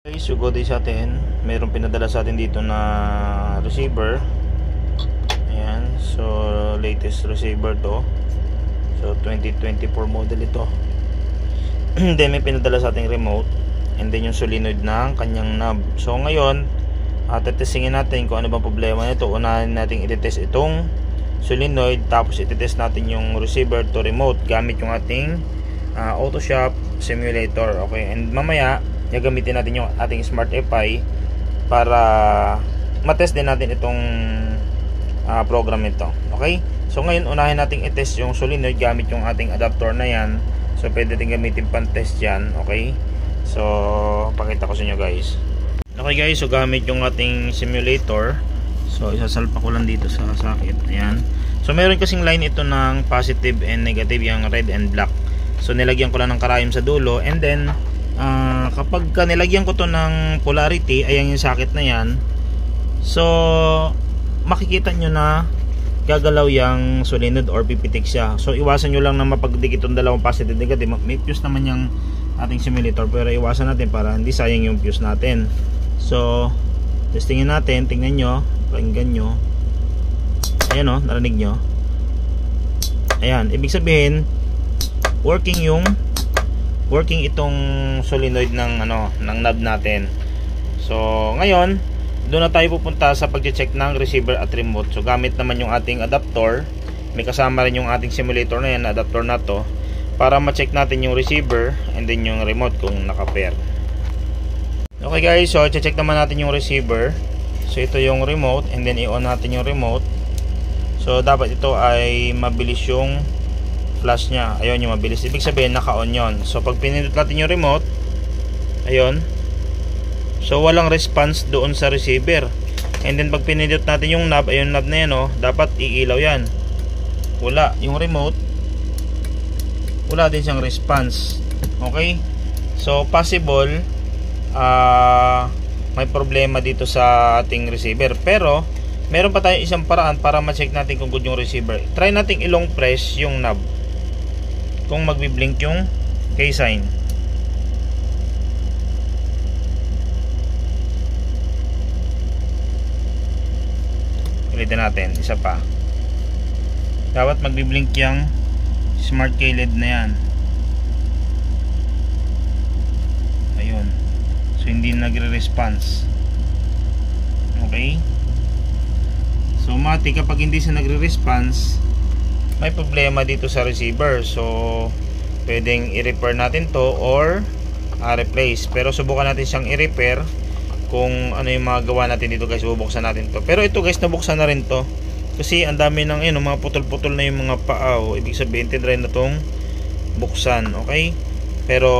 Okay, so good day sa atin. Mayroong pinadala sa atin dito na receiver. Ayan, so latest receiver to. So 2024 model ito. Then may pinadala sa ating remote, and then yung solenoid ng kanyang knob. So ngayon, testingin natin kung ano bang problema nito. Unahin natin i-test itong solenoid, tapos i-test natin yung receiver to remote gamit yung ating Autoshop simulator. Okay, and mamaya gagamitin natin yung ating Smart FI para matest din natin itong program ito. Okay, so ngayon unahin natin i-test yung solenoid gamit yung ating adapter na yan. So pwede din gamitin pang test yan. Okay, so pakita ko sa inyo guys. Okay guys, so gamit yung ating simulator, so isasalpa ko lang dito sa socket. Ayan, so meron kasing line ito ng positive and negative, yung red and black. So nilagyan ko lang ng karayom sa dulo, and then kapag nilagyan ko to ng polarity, ayan yung socket na yan, so makikita nyo na gagalaw yung solenoid or pipitik siya. So iwasan nyo lang na mapagdikit itong dalawang positive negative. May fuse naman yung ating simulator, pero iwasan natin para hindi sayang yung fuse natin. So testingin natin, tingnan nyo, pakinggan nyo. Ayan o, narinig nyo. Ayan, ibig sabihin working itong solenoid ng ng knob natin. So ngayon doon na tayo pupunta sa pag-check ng receiver at remote. So gamit naman yung ating adapter, may kasama rin yung ating simulator na yan, adapter na to, para ma-check natin yung receiver and then yung remote kung naka-pair. Okay guys, so check naman natin yung receiver. So ito yung remote, and then i-on natin yung remote. So dapat ito ay mabilis yung flash nya. Ayun, yung mabilis, ibig sabihin naka-on yon. So pag pinindot natin yung remote, ayun, so walang response doon sa receiver. And then pag pinindot natin yung knob, ayun knob na yan, dapat iilaw yan. Wala, yung remote wala din siyang response. Okay, so possible may problema dito sa ating receiver, pero meron pa tayong isang paraan para ma-check natin kung good yung receiver. Try nating i-long press yung knob kung magbi-blink yung K-sign. Ulitin natin, isa pa. Dapat magbi-blink yung Smart K LED na yan. Ayun, so hindi nagre-response. Okay, so mati kapag hindi siya nagre-response, may problema dito sa receiver. So pwedeng i-repair natin to or replace, pero subukan natin siyang i-repair kung ano yung mga gawa natin dito guys. Bubuksan natin to, pero ito guys, nabuksan na rin to kasi ang dami ng mga putol-putol na yung mga paaw. Ibig sabihin tinry na tong buksan. Okay, pero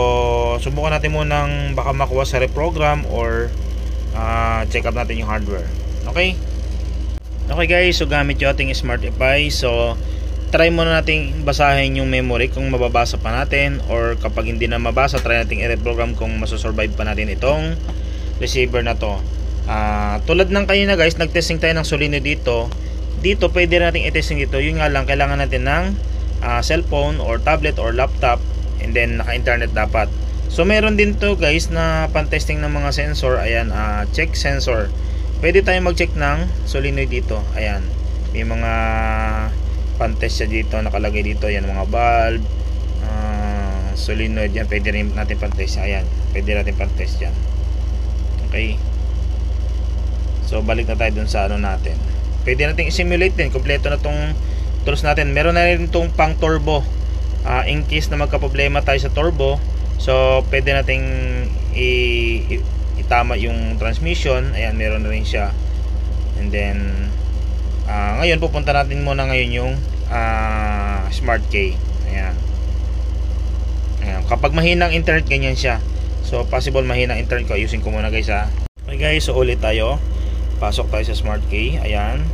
subukan natin munang baka makuha sa reprogram or check up natin yung hardware. Okay, okay guys, so gamit yung ating Smart FI. So try muna nating basahin yung memory kung mababasa pa natin, or kapag hindi na mabasa, try nating i-reprogram kung masosurvive pa natin itong receiver na to. Tulad ng kanina guys, nagtesting tayo ng solenoid dito pwede nating i-testing dito. Yun nga lang, kailangan natin ng cellphone or tablet or laptop, and then naka-internet dapat. So meron din to guys na pan-testing ng mga sensor. Ayan, check sensor. Pwede tayong mag-check ng solenoid dito. Ayan, may mga pan-test siya dito, nakalagay dito. Ayan, mga valve, solenoid, yan pwede rin natin pan-test. Ayan, pwede natin pan-test yan. Okay, so balik na tayo dun sa natin. Pwede natin i-simulate din, kompleto na tong tools natin. Meron na rin tong pang turbo, in case na magka-problema tayo sa turbo. So pwede nating itama yung transmission. Ayan, meron na rin siya. And then ngayon pupunta natin muna ngayon yung Smart K. Ayan. Ayan, kapag mahinang internet, ganyan siya. So possible mahinang internet ko, ayusin ko muna guys ha. Okay guys, so ulit tayo. Pasok tayo sa Smart K. Ayan,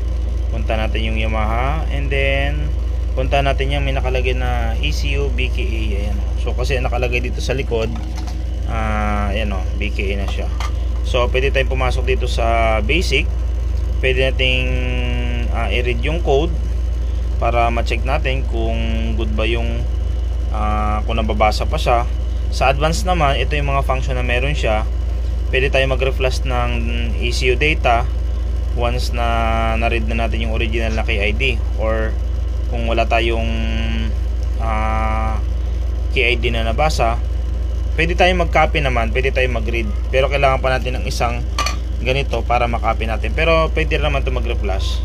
punta natin yung Yamaha, and then punta natin yung may nakalagay na ECU BKA. Ayan, so kasi nakalagay dito sa likod, ayan BKA na siya. So pwede tayong pumasok dito sa basic. Pwede nating i-read yung code para ma-check natin kung good ba yung kung nababasa pa siya. Sa advanced naman, ito yung mga function na meron siya. pwede tayo mag-reflash ng ECU data once na na-read na natin yung original na KID, or kung wala tayong KID na nabasa, pwede tayo mag-copy naman, pwede tayo mag-read, pero kailangan pa natin ng isang ganito para makopy natin, pero pwede naman ito mag-reflash.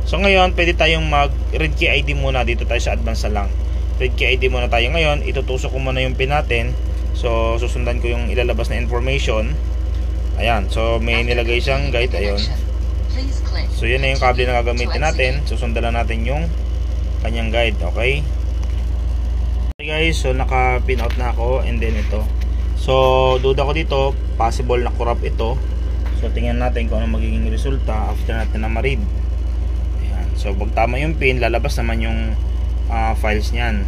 So ngayon pwede tayong mag-read KID muna. Dito tayo sa advance na lang, read KID muna tayo ngayon. Itutusok ko muna yung pin natin, so susundan ko yung ilalabas na information. Ayan, so may nilagay siyang guide, ayun. So yun na yung kable na gagamitin natin. Susundan lang natin yung kanyang guide, okay? Okay guys, so naka-pin out na ako, and then ito. So duda ko dito, possible na corrupt ito. So tingnan natin kung ano magiging resulta after natin na ma-read. Ayan, so pag tama yung pin, lalabas naman yung files niyan.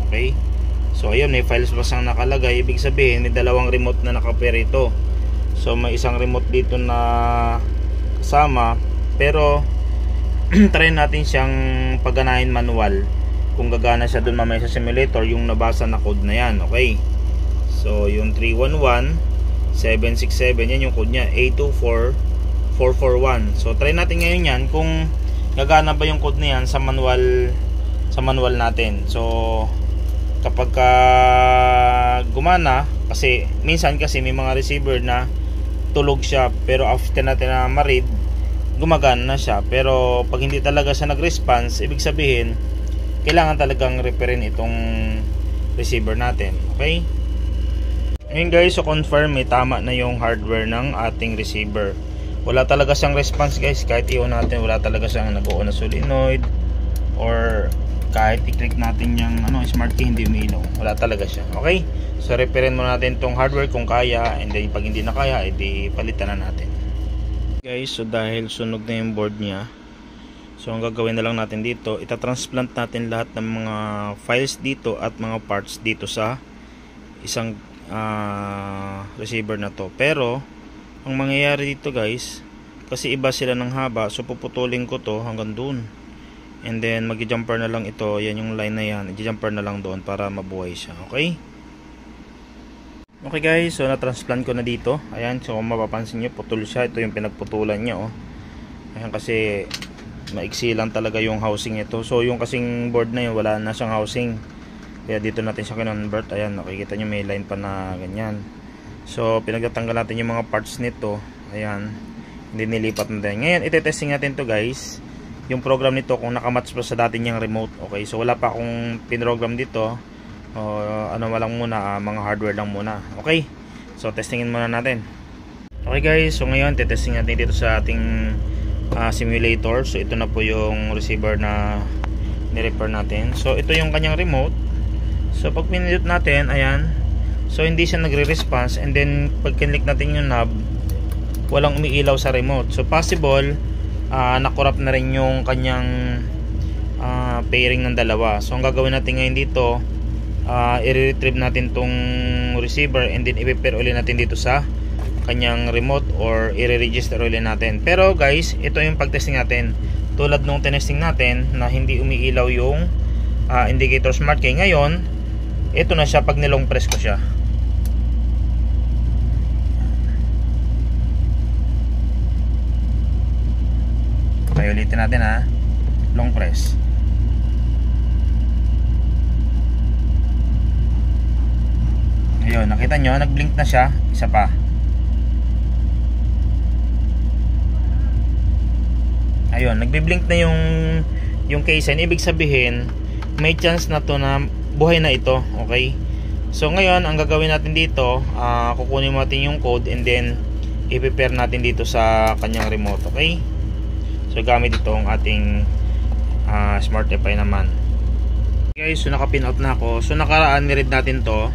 Okay? So ayun, may files pa siyang nakalagay. Ibig sabihin, may dalawang remote na naka-pair ito. So may isang remote dito na kasama, pero try natin siyang pagganahin manual kung gagana siya dun mamaya sa simulator yung nabasa na code na yan. Okay, so yung 321767, yan yung code nya, A24441. so try natin ngayon yan kung gagana ba yung code na yan sa manual natin. So kapag gumana, kasi minsan kasi may mga receiver na tulog siya, pero after natin na ma-read, gumagana na siya. Pero pag hindi talaga siya nag-response, ibig sabihin kailangan talagang repairin itong receiver natin. Okay, ngayon guys, so confirm may tama na yung hardware ng ating receiver. Wala talaga siyang response guys, kahit i-on natin, wala talaga siyang nag-on na solenoid, or kahit i-click natin yung smart key, hindi umiilaw, wala talaga siya. Okay, so repairin muna natin tong hardware kung kaya, and then pag hindi na kaya, edi palitan na natin guys. So dahil sunog na yung board niya, so ang gagawin na lang natin dito, itatransplant natin lahat ng mga files dito at mga parts dito sa isang receiver na to. Pero ang mangyayari dito guys, kasi iba sila ng haba, so puputulin ko to hanggang dun, and then mag-jumper na lang ito. Yan yung line na yan, i-jumper na lang doon para mabuhay siya. Okay, okay guys, so na-transplant ko na dito. Ayan, so kung mapapansin nyo, putol siya. Ito yung pinagputulan niya, oh. Ayan, kasi maiksi lang talaga yung housing ito. So yung kasing board na yun, wala na siyang housing, kaya dito natin siya kinonvert. Ayan, nakikita nyo may line pa na ganyan. So pinagtatanggal natin yung mga parts nito. Ayan, hindi nilipat natin. Ngayon itetesting natin to guys, yung program nito kung nakamatch pa sa dati niyang remote. Okay, so wala pa akong pinrogram dito. Ano lang muna, mga hardware lang muna. Okay, so testingin muna natin. Okay guys, so ngayon testing natin dito sa ating simulator. So ito na po yung receiver na ni-repair natin. So ito yung kanyang remote. So pag pinindot natin, ayan, so hindi siya nagre-response, and then pag kinlik natin yung knob, walang umiilaw sa remote. So possible na-corrupt na rin yung kanyang pairing ng dalawa. So ang gagawin natin ngayon dito, i-retrieve natin tong receiver, and then i-pair ulit natin dito sa kanyang remote, or i-register ulit natin. Pero guys, ito yung pag-testing natin. Tulad nung tinesting natin na hindi umiilaw yung indicator smart key, ngayon ito na siya pag nilong press ko siya. Okay, ulitin natin ha. Long press. Ayun, nakita nyo, nag-blink na siya. Isa pa. Ayun, nagbi-blink na yung case. Ibig sabihin, may chance na to na buhay na ito. Okay? So ngayon, ang gagawin natin dito, kukunin natin yung code, and then i-prepare natin dito sa kanyang remote. Okay? So gamit ito ang ating smart FI naman. Okay guys, so naka-pin out na ako. So nakaraan, ni-read natin to.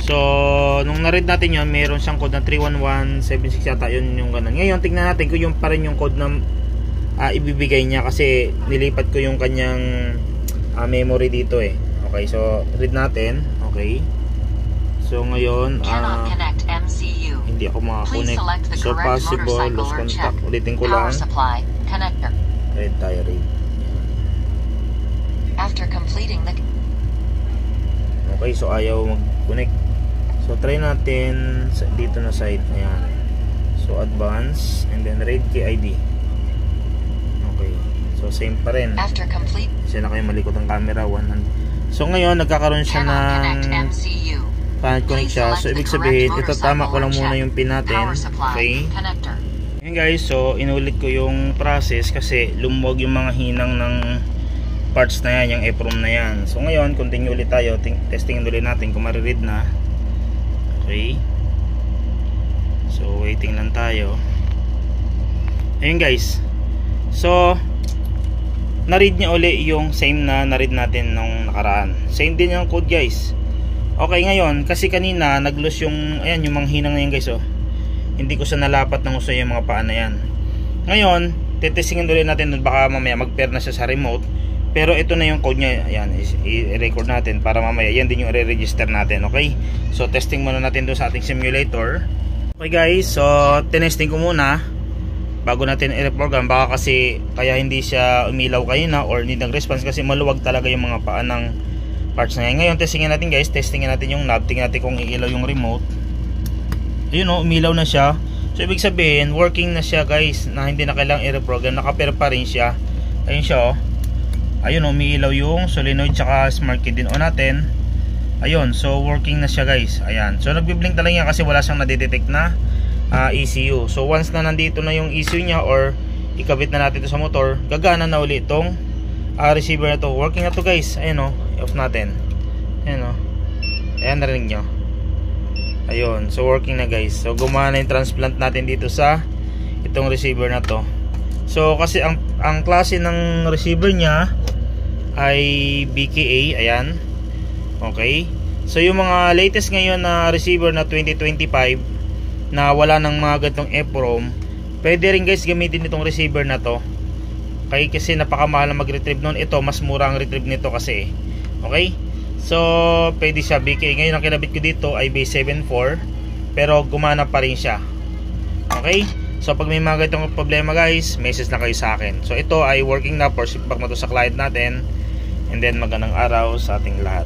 So nung na-read natin yun, mayroon siyang code na 31176 yata, yun yung ganun. Ngayon, tignan natin kung yung pa rin yung code na ibibigay niya, kasi nilipat ko yung kanyang memory dito eh. Okay, so read natin. Okay, so ngayon hindi ako makakonect, so possible lost contact. Ulitin ko lang, red tayo read. After completing the... Okay, so ayaw mag-connect. So So try natin dito na side. Ayan. So advance and then read key ID. Okay. So same pa rin. After complete. Kasi na kayo malikot ang camera 100. So ngayon nagkakaroon siya ng panel connect siya. So ibig sabihin ito tama ko lang muna yung pin natin. Okay. Ayan guys, so inulit ko yung process kasi lumuwag yung mga hinang ng parts na yan, yung EPROM na yan. So ngayon continue ulit tayo, testing ulit natin kung mariread na. Okay. So waiting lang tayo. Ayun guys. So na-read niya uli yung same na na-read natin nung nakaraan. Same din yung code guys. Okay, ngayon kasi kanina nag-lose yung ayan yung mga hinang na yan guys oh. Hindi ko sa nalapat ng uso yung mga paa na yan. Ngayon, tetestingin ulit natin doon, baka mamaya mag-pair na siya sa remote. Pero ito na yung code niya. Ayan, i-record natin para mamaya yan din yung re-register natin, okay? So testing muna natin doon sa ating simulator. Okay guys, so tinesting ko muna bago natin i-reprogram. Baka kasi kaya hindi siya umilaw kanina or hindi nag-response kasi maluwag talaga yung mga paa ng parts na yan. Ngayon testingin natin guys, testingin natin yung knob, tingnan natin kung iilaw yung remote. Ayun o, umilaw na siya. So ibig sabihin working na siya guys, na hindi na kailangang i-reprogram, naka-pair pa rin siya. Ayun siya o. Ayun o, umiilaw yung solenoid tsaka smart key din o natin. Ayun, so working na siya guys. Ayan, so nagbi-blink talaga yan kasi wala siyang nadidetect na ECU. So once na nandito na yung ECU niya or ikabit na natin ito sa motor, gagana na ulit itong receiver na to. Working na to guys. Ayun o, off natin. Ayun o. Ayan, narinig nyo. Ayun, so working na guys. So gumana yung transplant natin dito sa itong receiver na to. So kasi ang klase ng receiver niya ay BKA. Ayan. Okay. So yung mga latest ngayon na receiver na 2025 na wala ng mga ganitong EPROM, pwede rin guys gamitin itong receiver na to. Kasi napakamahal na mag-retrieve nun. Ito mas mura ang retrieve nito kasi. Okay. So pwede siya BKA. Ngayon ang kinabit ko dito ay base 7.4 pero gumana pa rin siya. Okay. So pag may mga ganitong problema guys, message na kayo sa akin. So ito ay working na, for shipback na to sa client natin. And then magandang araw sa ating lahat.